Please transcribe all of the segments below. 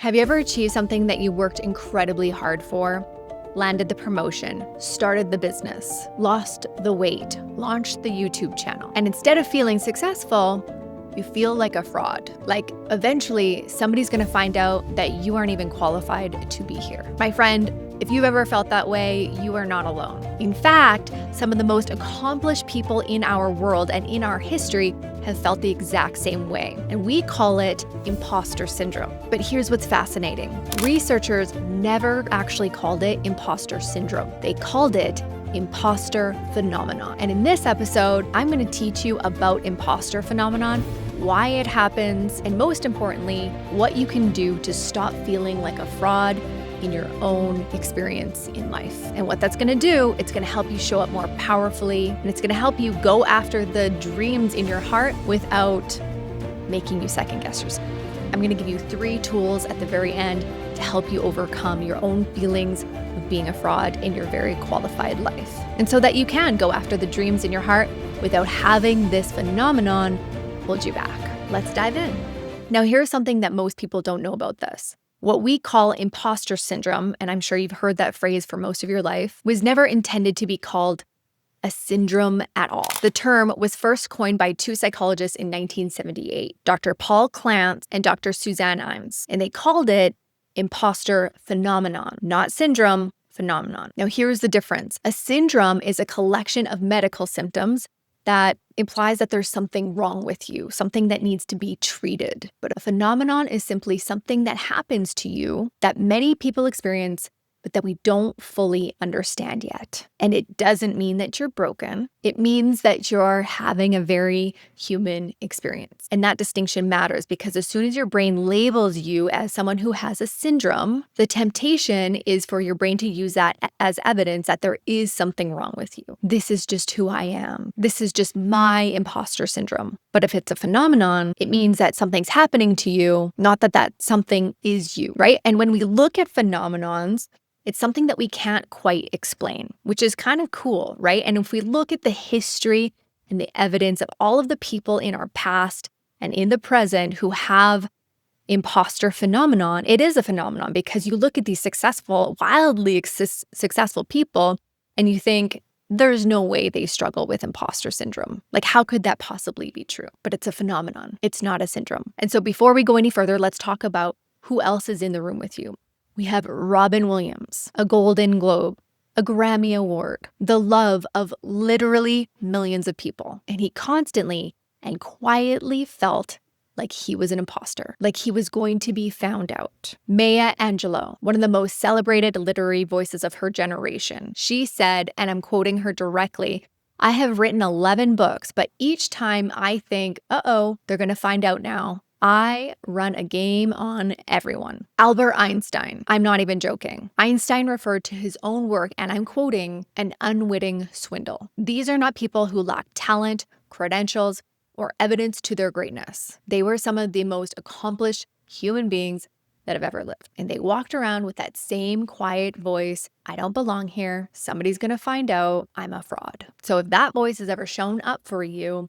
Have you ever achieved something that you worked incredibly hard for? Landed the promotion, started the business, lost the weight, launched the YouTube channel, and instead of feeling successful, you feel like a fraud. Like eventually somebody's gonna find out that you aren't even qualified to be here. My friend, if you've ever felt that way, you are not alone. In fact, some of the most accomplished people in our world and in our history have felt the exact same way. And we call it imposter syndrome. But here's what's fascinating. Researchers never actually called it imposter syndrome. They called it imposter phenomenon. And in this episode, I'm going to teach you about imposter phenomenon, why it happens, and most importantly, what you can do to stop feeling like a fraud in your own experience in life. And what that's gonna do, it's gonna help you show up more powerfully, and it's gonna help you go after the dreams in your heart without making you second guess yourself. I'm gonna give you 3 tools at the very end to help you overcome your own feelings of being a fraud in your very qualified life. And so that you can go after the dreams in your heart without having this phenomenon hold you back. Let's dive in. Now, here's something that most people don't know about this. What we call imposter syndrome, and I'm sure you've heard that phrase for most of your life, was never intended to be called a syndrome at all. The term was first coined by 2 psychologists in 1978, Dr. Paul Clance and Dr. Suzanne Imes, and they called it imposter phenomenon, not syndrome, phenomenon. Now, here's the difference. A syndrome is a collection of medical symptoms that implies that there's something wrong with you, something that needs to be treated. But a phenomenon is simply something that happens to you that many people experience, but that we don't fully understand yet. And it doesn't mean that you're broken. It means that you're having a very human experience. And that distinction matters because as soon as your brain labels you as someone who has a syndrome, the temptation is for your brain to use that as evidence that there is something wrong with you. This is just who I am. This is just my imposter syndrome. But if it's a phenomenon, it means that something's happening to you, not that that something is you, right? And when we look at phenomenons, it's something that we can't quite explain, which is kind of cool, right? And if we look at the history and the evidence of all of the people in our past and in the present who have imposter phenomenon, it is a phenomenon because you look at these successful, wildly successful people and you think, there's no way they struggle with imposter syndrome. Like, how could that possibly be true? But it's a phenomenon. It's not a syndrome. And so before we go any further, let's talk about who else is in the room with you. We have Robin Williams, a Golden Globe, a Grammy Award, the love of literally millions of people. And he constantly and quietly felt like he was an imposter, like he was going to be found out. Maya Angelou, one of the most celebrated literary voices of her generation, she said, and I'm quoting her directly, "I have written 11 books, but each time I think, uh-oh, they're going to find out now. I run a game on everyone." Albert Einstein, I'm not even joking. Einstein referred to his own work, and I'm quoting, an unwitting swindle. These are not people who lack talent, credentials, or evidence to their greatness. They were some of the most accomplished human beings that have ever lived. And they walked around with that same quiet voice, I don't belong here. Somebody's gonna find out I'm a fraud. So if that voice has ever shown up for you,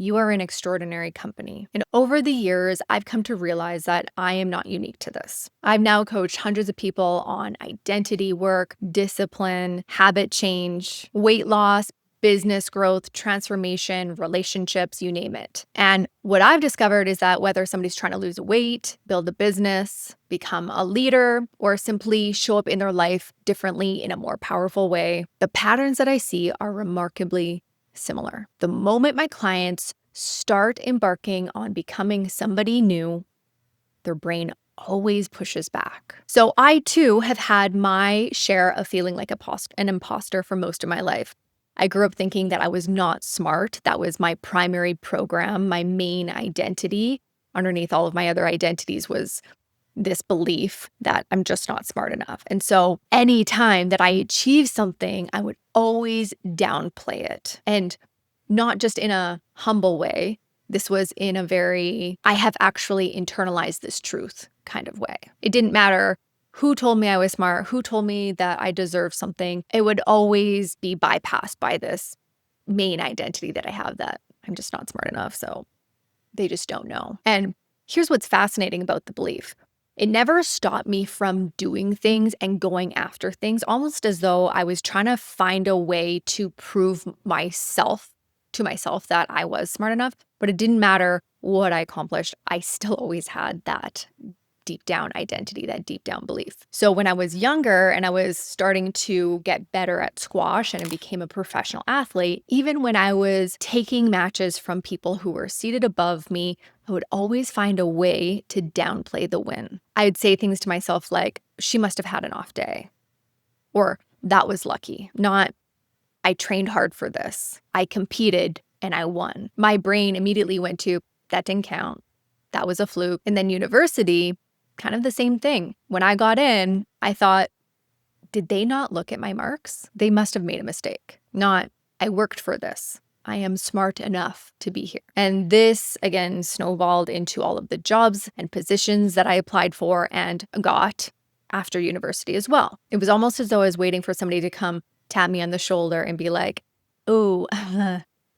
you are in extraordinary company. And over the years, I've come to realize that I am not unique to this. I've now coached hundreds of people on identity work, discipline, habit change, weight loss, business growth, transformation, relationships, you name it. And what I've discovered is that whether somebody's trying to lose weight, build a business, become a leader, or simply show up in their life differently in a more powerful way, the patterns that I see are remarkably similar. The moment my clients start embarking on becoming somebody new, their brain always pushes back. So I too have had my share of feeling like an imposter for most of my life. I grew up thinking that I was not smart. That was my primary program, my main identity. Underneath all of my other identities was this belief that I'm just not smart enough. And so anytime that I achieved something, I would always downplay it. And not just in a humble way. This was in a very, I have actually internalized this truth kind of way. It didn't matter who told me I was smart, who told me that I deserved something. It would always be bypassed by this main identity that I have that I'm just not smart enough. So they just don't know. And here's what's fascinating about the belief. It never stopped me from doing things and going after things, almost as though I was trying to find a way to prove to myself that I was smart enough. But it didn't matter what I accomplished. I still always had that deep down identity, that deep down belief. So when I was younger and I was starting to get better at squash and I became a professional athlete, even when I was taking matches from people who were seated above me, I would always find a way to downplay the win. I would say things to myself like, she must have had an off day, or that was lucky, not I trained hard for this. I competed and I won. My brain immediately went to, that didn't count. That was a fluke. And then university, kind of the same thing. When I got in, I thought, did they not look at my marks? They must have made a mistake. Not, I worked for this. I am smart enough to be here. And this, again, snowballed into all of the jobs and positions that I applied for and got after university as well. It was almost as though I was waiting for somebody to come tap me on the shoulder and be like, oh,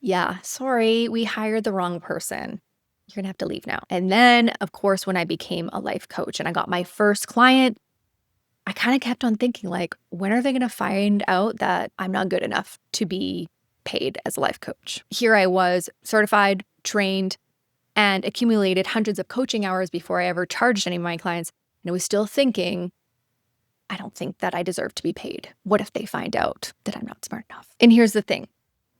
yeah, sorry, we hired the wrong person. You're going to have to leave now. And then, of course, when I became a life coach and I got my first client, I kind of kept on thinking, like, when are they going to find out that I'm not good enough to be paid as a life coach? Here I was, certified, trained, and accumulated hundreds of coaching hours before I ever charged any of my clients. And I was still thinking, I don't think that I deserve to be paid. What if they find out that I'm not smart enough? And here's the thing.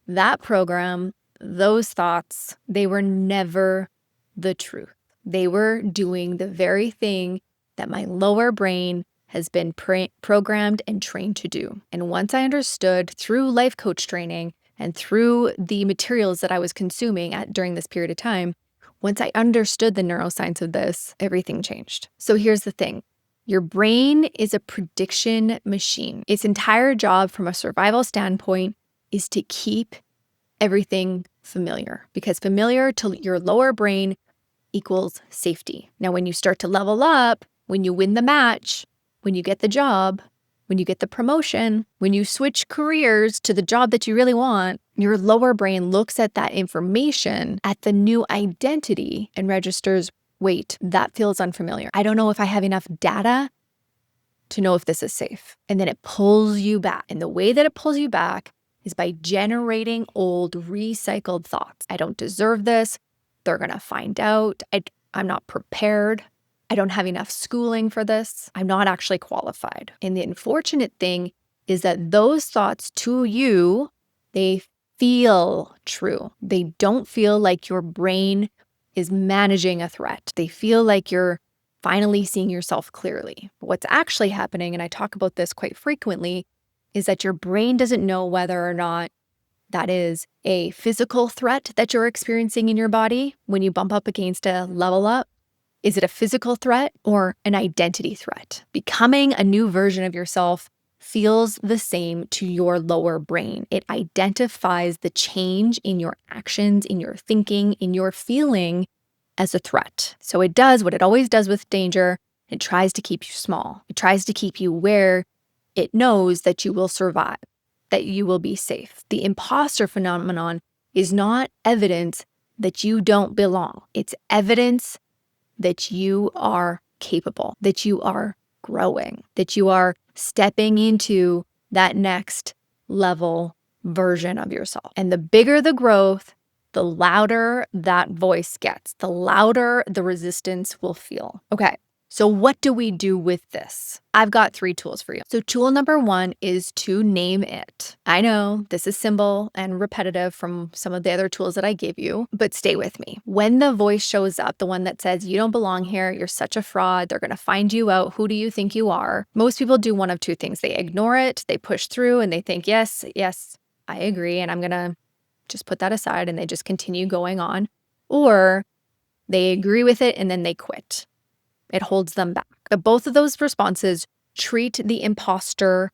That program, those thoughts, they were never the truth. They were doing the very thing that my lower brain has been programmed and trained to do. And once I understood through life coach training and through the materials that I was consuming during this period of time, once I understood the neuroscience of this, everything changed. So here's the thing. Your brain is a prediction machine. Its entire job from a survival standpoint is to keep everything familiar, because familiar to your lower brain equals safety. Now, when you start to level up, when you win the match, when you get the job, when you get the promotion, when you switch careers to the job that you really want, your lower brain looks at that information, at the new identity, and registers, wait, that feels unfamiliar. I don't know if I have enough data to know if this is safe. And then it pulls you back. And the way that it pulls you back is by generating old, recycled thoughts. I don't deserve this. They're going to find out. I'm not prepared. I don't have enough schooling for this. I'm not actually qualified. And the unfortunate thing is that those thoughts to you, they feel true. They don't feel like your brain is managing a threat. They feel like you're finally seeing yourself clearly. But what's actually happening, and I talk about this quite frequently, is that your brain doesn't know whether or not that is a physical threat that you're experiencing in your body when you bump up against a level up. Is it a physical threat or an identity threat? Becoming a new version of yourself feels the same to your lower brain. It identifies the change in your actions, in your thinking, in your feeling as a threat. So it does what it always does with danger. It tries to keep you small. It tries to keep you where it knows that you will survive, that you will be safe. The imposter phenomenon is not evidence that you don't belong. It's evidence that you are capable, that you are growing, that you are stepping into that next level version of yourself. And the bigger the growth, the louder that voice gets, the louder the resistance will feel. Okay, so what do we do with this? I've got 3 tools for you. So tool number 1 is to name it. I know this is simple and repetitive from some of the other tools that I gave you, but stay with me. When the voice shows up, the one that says, you don't belong here, you're such a fraud, they're going to find you out, who do you think you are? Most people do one of 2 things. They ignore it, they push through, and they think, yes, I agree, and I'm going to just put that aside, and they just continue going on. Or they agree with it, and then they quit. It holds them back. But both of those responses treat the imposter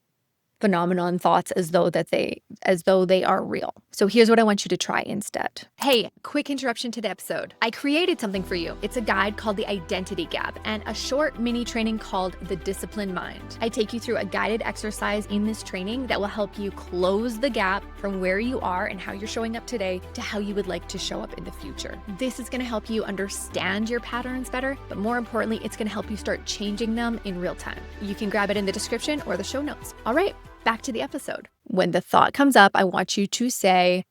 phenomenon thoughts as though they are real. So here's what I want you to try instead. Hey, quick interruption to the episode. I created something for you. It's a guide called The Identity Gap and a short mini training called The Disciplined Mind. I take you through a guided exercise in this training that will help you close the gap from where you are and how you're showing up today to how you would like to show up in the future. This is going to help you understand your patterns better, but more importantly, it's going to help you start changing them in real time. You can grab it in the description or the show notes. All right, back to the episode. When the thought comes up, I want you to say,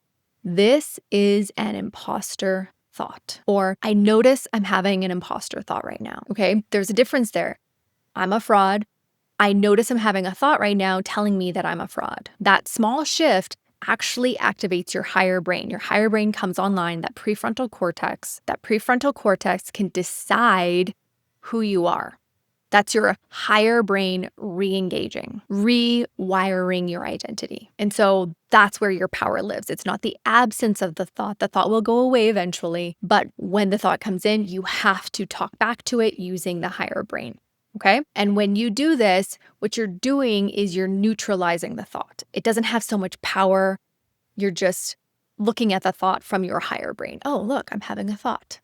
"This is an imposter thought," or "I notice I'm having an imposter thought right now." Okay, there's a difference there. I'm a fraud. I notice I'm having a thought right now telling me that I'm a fraud. That small shift actually activates your higher brain. Your higher brain comes online, that prefrontal cortex. That prefrontal cortex can decide who you are. That's your higher brain re-engaging, rewiring your identity. And so that's where your power lives. It's not the absence of the thought. The thought will go away eventually. But when the thought comes in, you have to talk back to it using the higher brain. Okay? And when you do this, what you're doing is you're neutralizing the thought. It doesn't have so much power. You're just looking at the thought from your higher brain. Oh, look, I'm having a thought.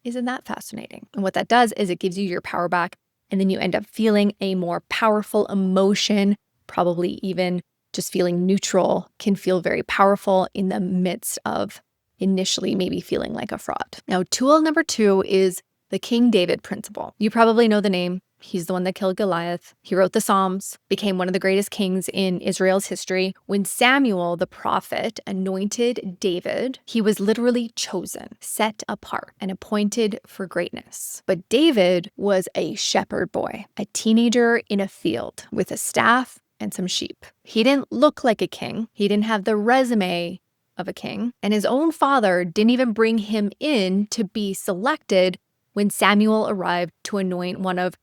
Isn't that fascinating? And what that does is it gives you your power back, and then you end up feeling a more powerful emotion, probably even just feeling neutral can feel very powerful in the midst of initially maybe feeling like a fraud. Now, tool number 2 is the King David principle. You probably know the name. He's the one that killed Goliath. He wrote the Psalms, became one of the greatest kings in Israel's history. When Samuel, the prophet, anointed David, he was literally chosen, set apart, and appointed for greatness. But David was a shepherd boy, a teenager in a field with a staff and some sheep. He didn't look like a king. He didn't have the resume of a king. And his own father didn't even bring him in to be selected when Samuel arrived to anoint one of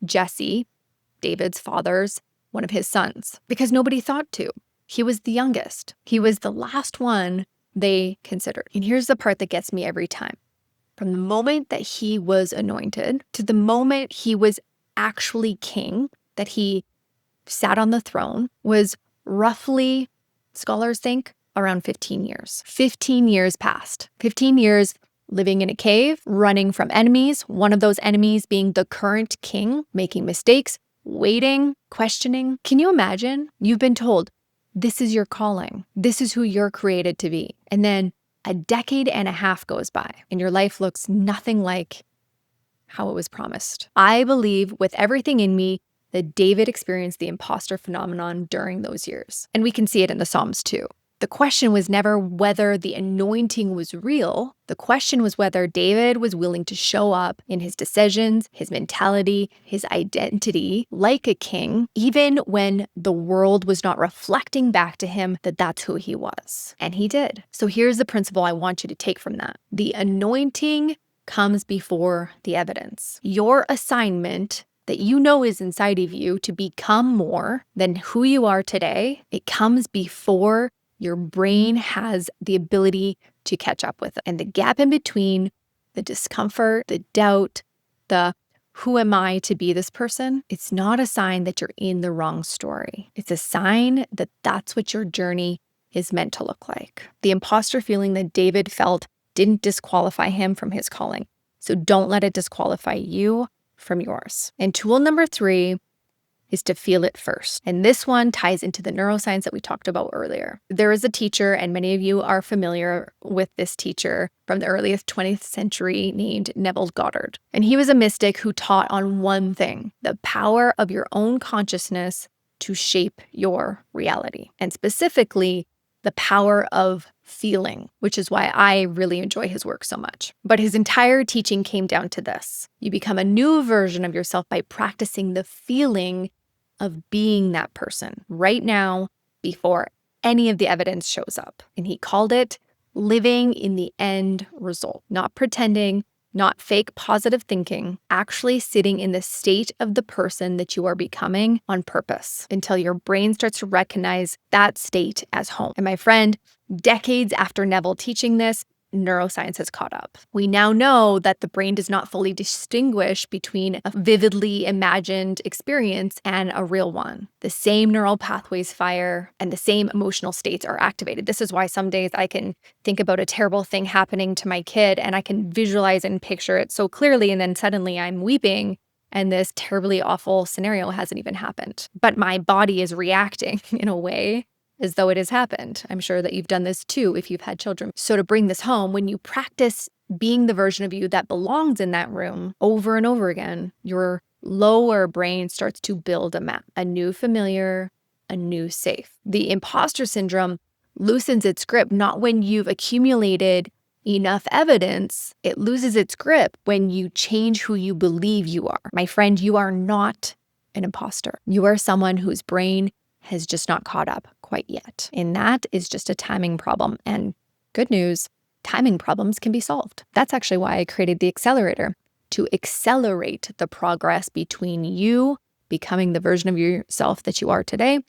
Jaycee, David's father's, one of his sons, because nobody thought to. He was the youngest. He was the last one they considered. And here's the part that gets me every time. From the moment that he was anointed to the moment he was actually king, that he sat on the throne, was roughly, scholars think, around 15 years. 15 years passed. 15 years living in a cave, running from enemies, one of those enemies being the current king, making mistakes, waiting, questioning. Can you imagine? You've been told, this is your calling. This is who you're created to be. And then a decade and a half goes by and your life looks nothing like how it was promised. I believe with everything in me that David experienced the imposter phenomenon during those years. And we can see it in the Psalms too. The question was never whether the anointing was real. The question was whether David was willing to show up in his decisions, his mentality, his identity like a king, even when the world was not reflecting back to him that that's who he was. And he did. So here's the principle I want you to take from that. The anointing comes before the evidence. Your assignment that you know is inside of you to become more than who you are today, it comes before your brain has the ability to catch up with it. And the gap in between, the discomfort, the doubt, the who am I to be this person? It's not a sign that you're in the wrong story. It's a sign that that's what your journey is meant to look like. The imposter feeling that David felt didn't disqualify him from his calling. So don't let it disqualify you from yours. And tool number 3 is to feel it first. And this one ties into the neuroscience that we talked about earlier. There is a teacher, and many of you are familiar with this teacher from the earliest 20th century named Neville Goddard. And he was a mystic who taught on one thing, the power of your own consciousness to shape your reality. And specifically, the power of feeling, which is why I really enjoy his work so much. But his entire teaching came down to this. You become a new version of yourself by practicing the feeling of being that person right now before any of the evidence shows up. And he called it living in the end result, not pretending, not fake positive thinking, actually sitting in the state of the person that you are becoming on purpose until your brain starts to recognize that state as home. And my friend, decades after Neville teaching this, neuroscience has caught up. We now know that the brain does not fully distinguish between a vividly imagined experience and a real one. The same neural pathways fire and the same emotional states are activated. This is why some days I can think about a terrible thing happening to my kid and I can visualize and picture it so clearly, and then suddenly I'm weeping and this terribly awful scenario hasn't even happened. But my body is reacting in a way as though it has happened. I'm sure that you've done this too if you've had children. So to bring this home, when you practice being the version of you that belongs in that room over and over again, your lower brain starts to build a map, a new familiar, a new safe. The imposter syndrome loosens its grip not when you've accumulated enough evidence. It loses its grip when you change who you believe you are. My friend, you are not an imposter. You are someone whose brain has just not caught up quite yet. And that is just a timing problem. And good news, timing problems can be solved. That's actually why I created the accelerator, to accelerate the progress between you becoming the version of yourself that you are today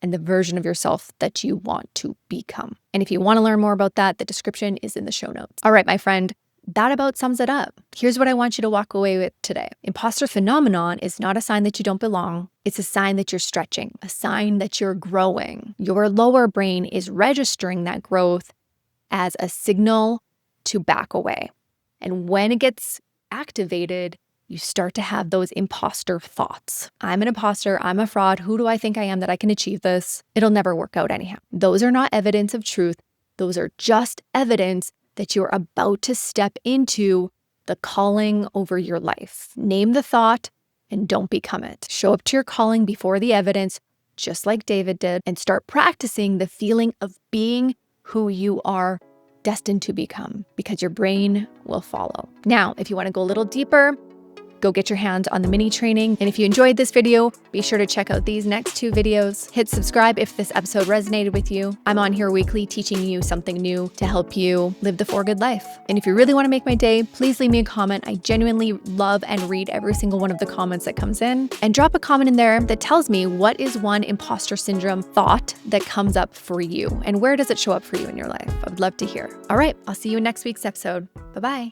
and the version of yourself that you want to become. And if you want to learn more about that, the description is in the show notes. All right, my friend, that about sums it up. Here's what I want you to walk away with today. Imposter phenomenon is not a sign that you don't belong. It's a sign that you're stretching, a sign that you're growing. Your lower brain is registering that growth as a signal to back away. And when it gets activated, you start to have those imposter thoughts. I'm an imposter. I'm a fraud. Who do I think I am that I can achieve this? It'll never work out anyhow. Those are not evidence of truth. Those are just evidence that you're about to step into the calling over your life. Name the thought and don't become it. Show up to your calling before the evidence, just like David did, and start practicing the feeling of being who you are destined to become, because your brain will follow. Now, if you want to go a little deeper, go get your hands on the mini training. And if you enjoyed this video, be sure to check out these next 2 videos. Hit subscribe if this episode resonated with you. I'm on here weekly teaching you something new to help you live the 4 good life. And if you really want to make my day, please leave me a comment. I genuinely love and read every single one of the comments that comes in. And drop a comment in there that tells me what is one imposter syndrome thought that comes up for you and where does it show up for you in your life. I would love to hear. All right, I'll see you in next week's episode. Bye-bye.